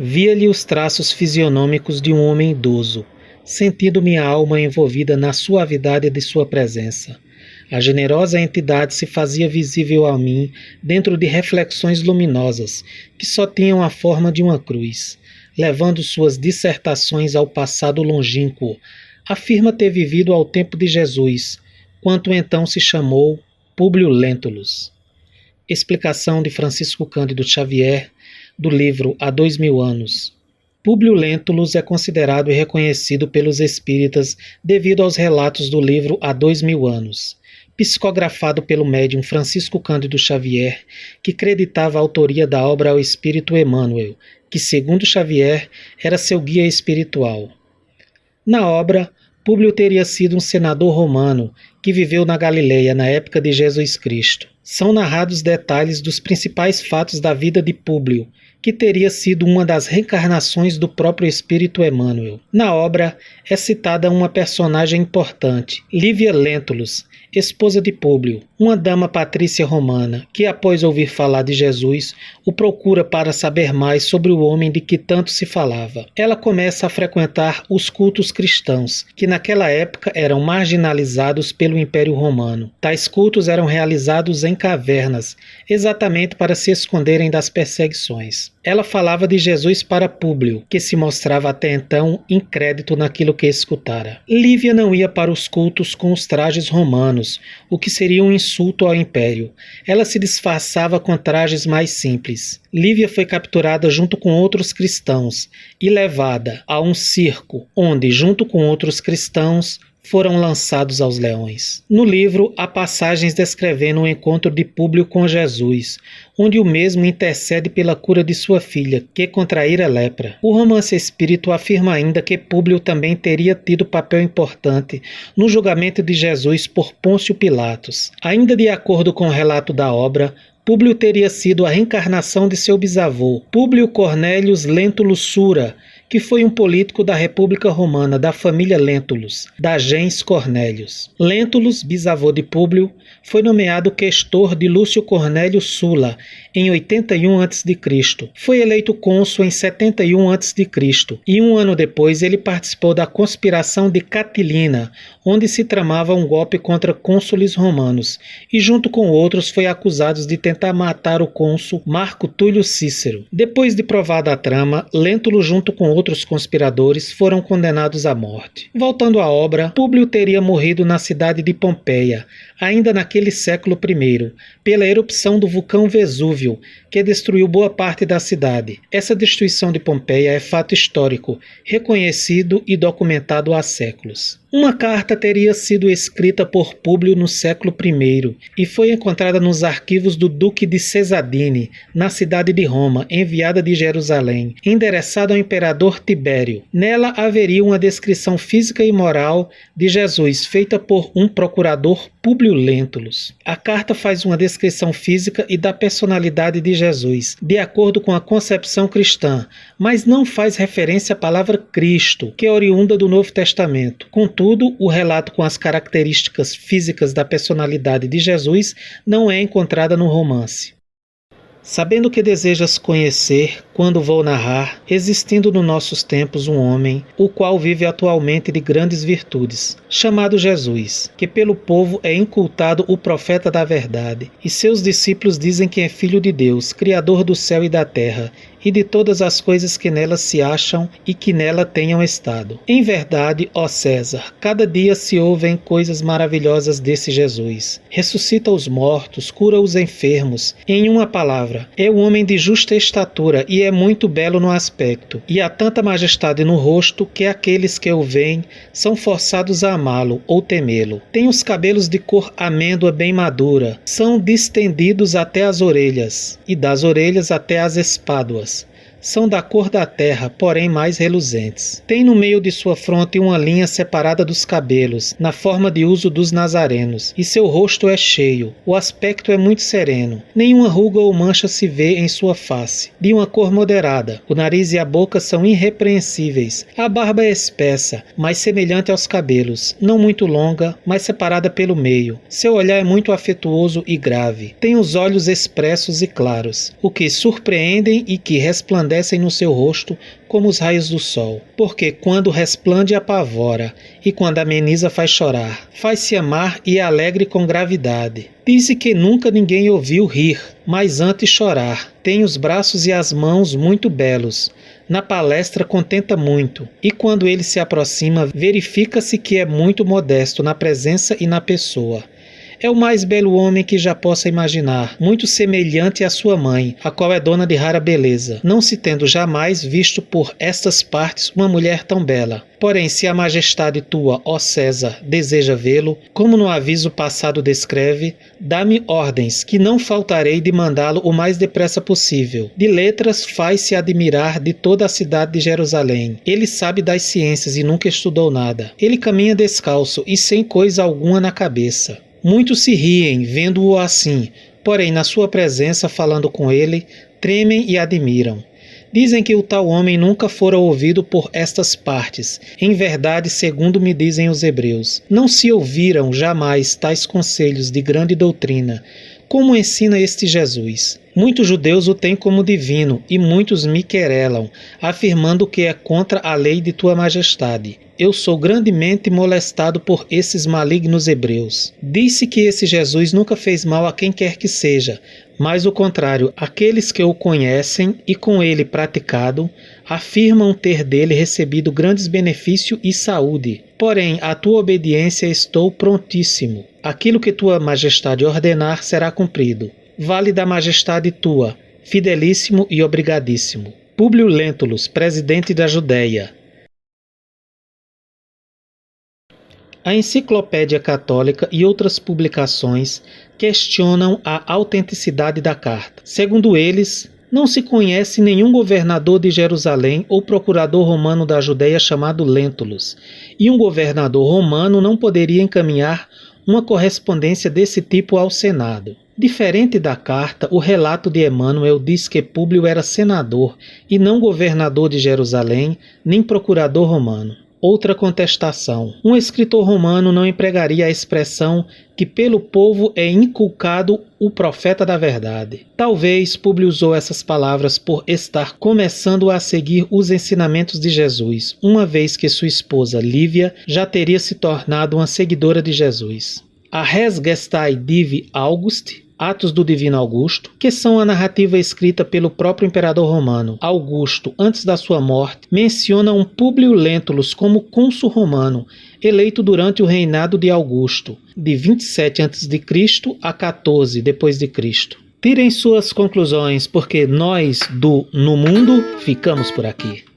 Via-lhe os traços fisionômicos de um homem idoso, sentindo minha alma envolvida na suavidade de sua presença. A generosa entidade se fazia visível a mim dentro de reflexões luminosas, que só tinham a forma de uma cruz. Levando suas dissertações ao passado longínquo, afirma ter vivido ao tempo de Jesus, quanto então se chamou Públio Lentulus. Explicação de Francisco Cândido Xavier, do livro Há 2000 anos. Públio Lentulus é considerado e reconhecido pelos espíritas devido aos relatos do livro Há 2000 anos, psicografado pelo médium Francisco Cândido Xavier, que creditava a autoria da obra ao espírito Emmanuel, que, segundo Xavier, era seu guia espiritual. Na obra, Públio teria sido um senador romano que viveu na Galileia na época de Jesus Cristo. São narrados detalhes dos principais fatos da vida de Públio, que teria sido uma das reencarnações do próprio espírito Emmanuel. Na obra é citada uma personagem importante, Lívia Lentulus, esposa de Públio, uma dama patrícia romana, que após ouvir falar de Jesus, o procura para saber mais sobre o homem de que tanto se falava. Ela começa a frequentar os cultos cristãos, que naquela época eram marginalizados pelo Império Romano. Tais cultos eram realizados em cavernas, exatamente para se esconderem das perseguições. Ela falava de Jesus para Públio, que se mostrava até então incrédito naquilo que escutara. Lívia não ia para os cultos com os trajes romanos, o que seria um insulto ao império. Ela se disfarçava com trajes mais simples. Lívia foi capturada junto com outros cristãos e levada a um circo, onde, junto com outros cristãos, foram lançados aos leões. No livro, há passagens descrevendo o encontro de Públio com Jesus, onde o mesmo intercede pela cura de sua filha, que contraíra lepra. O romance espírito afirma ainda que Públio também teria tido papel importante no julgamento de Jesus por Pôncio Pilatos. Ainda de acordo com o relato da obra, Públio teria sido a reencarnação de seu bisavô, Públio Cornélius Lentulus Sura, que foi um político da República Romana da família Lentulus, da gens Cornélius. Lentulus, bisavô de Públio, foi nomeado questor de Lúcio Cornélio Sulla em 81 a.C. Foi eleito cônsul em 71 a.C. e um ano depois ele participou da conspiração de Catilina, onde se tramava um golpe contra cônsules romanos, e junto com outros foi acusado de tentar matar o cônsul Marco Túlio Cícero. Depois de provada a trama, Lentulus junto com outros conspiradores foram condenados à morte. Voltando à obra, Públio teria morrido na cidade de Pompeia, ainda naquele século I, pela erupção do vulcão Vesúvio, que destruiu boa parte da cidade. Essa destruição de Pompeia é fato histórico, reconhecido e documentado há séculos. Uma carta teria sido escrita por Públio no século I e foi encontrada nos arquivos do Duque de Cesadine, na cidade de Roma, enviada de Jerusalém, endereçada ao imperador Tibério. Nela haveria uma descrição física e moral de Jesus, feita por um procurador, Públio Lentulus. A carta faz uma descrição física e da personalidade de Jesus, de acordo com a concepção cristã, mas não faz referência à palavra Cristo, que é oriunda do Novo Testamento. Contudo, o relato com as características físicas da personalidade de Jesus não é encontrada no romance. Sabendo que desejas conhecer, quando vou narrar, existindo nos nossos tempos um homem, o qual vive atualmente de grandes virtudes, chamado Jesus, que pelo povo é incultado o profeta da verdade, e seus discípulos dizem que é filho de Deus, criador do céu e da terra, e de todas as coisas que nela se acham e que nela tenham estado. Em verdade, ó César, cada dia se ouvem coisas maravilhosas desse Jesus. Ressuscita os mortos, cura os enfermos. Em uma palavra, é um homem de justa estatura e é muito belo no aspecto, e há tanta majestade no rosto que aqueles que o veem são forçados a amá-lo ou temê-lo. Tem os cabelos de cor amêndoa bem madura, são distendidos até as orelhas, e das orelhas até as espáduas. São da cor da terra, porém mais reluzentes. Tem no meio de sua fronte uma linha separada dos cabelos, na forma de uso dos nazarenos, e seu rosto é cheio. O aspecto é muito sereno. Nenhuma ruga ou mancha se vê em sua face. De uma cor moderada, o nariz e a boca são irrepreensíveis. A barba é espessa, mas semelhante aos cabelos, não muito longa, mas separada pelo meio. Seu olhar é muito afetuoso e grave. Tem os olhos expressos e claros, o que surpreendem e que resplandecem resplandecem no seu rosto como os raios do sol. Porque quando resplande apavora, e quando ameniza faz chorar, faz-se amar e é alegre com gravidade. Dize que nunca ninguém ouviu rir, mas antes chorar. Tem os braços e as mãos muito belos. Na palestra contenta muito, e quando ele se aproxima, verifica-se que é muito modesto na presença e na pessoa. É o mais belo homem que já possa imaginar, muito semelhante à sua mãe, a qual é dona de rara beleza, não se tendo jamais visto por estas partes uma mulher tão bela. Porém, se a majestade tua, ó César, deseja vê-lo, como no aviso passado descreve, dá-me ordens, que não faltarei de mandá-lo o mais depressa possível. De letras faz-se admirar de toda a cidade de Jerusalém. Ele sabe das ciências e nunca estudou nada. Ele caminha descalço e sem coisa alguma na cabeça. Muitos se riem, vendo-o assim, porém, na sua presença, falando com ele, tremem e admiram. Dizem que o tal homem nunca fora ouvido por estas partes. Em verdade, segundo me dizem os hebreus, não se ouviram jamais tais conselhos de grande doutrina, como ensina este Jesus. Muitos judeus o têm como divino, e muitos me querelam, afirmando que é contra a lei de tua majestade. Eu sou grandemente molestado por esses malignos hebreus. Disse que esse Jesus nunca fez mal a quem quer que seja, mas o contrário, aqueles que o conhecem e com ele praticado, afirmam ter dele recebido grandes benefícios e saúde. Porém, à tua obediência estou prontíssimo. Aquilo que tua majestade ordenar será cumprido. Vale da majestade tua, fidelíssimo e obrigadíssimo. Públio Lentulus, presidente da Judéia. A Enciclopédia Católica e outras publicações questionam a autenticidade da carta. Segundo eles, não se conhece nenhum governador de Jerusalém ou procurador romano da Judéia chamado Lentulus, e um governador romano não poderia encaminhar uma correspondência desse tipo ao Senado. Diferente da carta, o relato de Emmanuel diz que Públio era senador e não governador de Jerusalém, nem procurador romano. Outra contestação. Um escritor romano não empregaria a expressão que pelo povo é inculcado o profeta da verdade. Talvez Públio usou essas palavras por estar começando a seguir os ensinamentos de Jesus, uma vez que sua esposa, Lívia, já teria se tornado uma seguidora de Jesus. A Res Gestae Divi Augusti, Atos do Divino Augusto, que são a narrativa escrita pelo próprio imperador romano. Augusto, antes da sua morte, menciona um Públio Lentulus como cônsul romano, eleito durante o reinado de Augusto, de 27 a.C. a 14 d.C. Tirem suas conclusões, porque nós, do No Mundo, ficamos por aqui.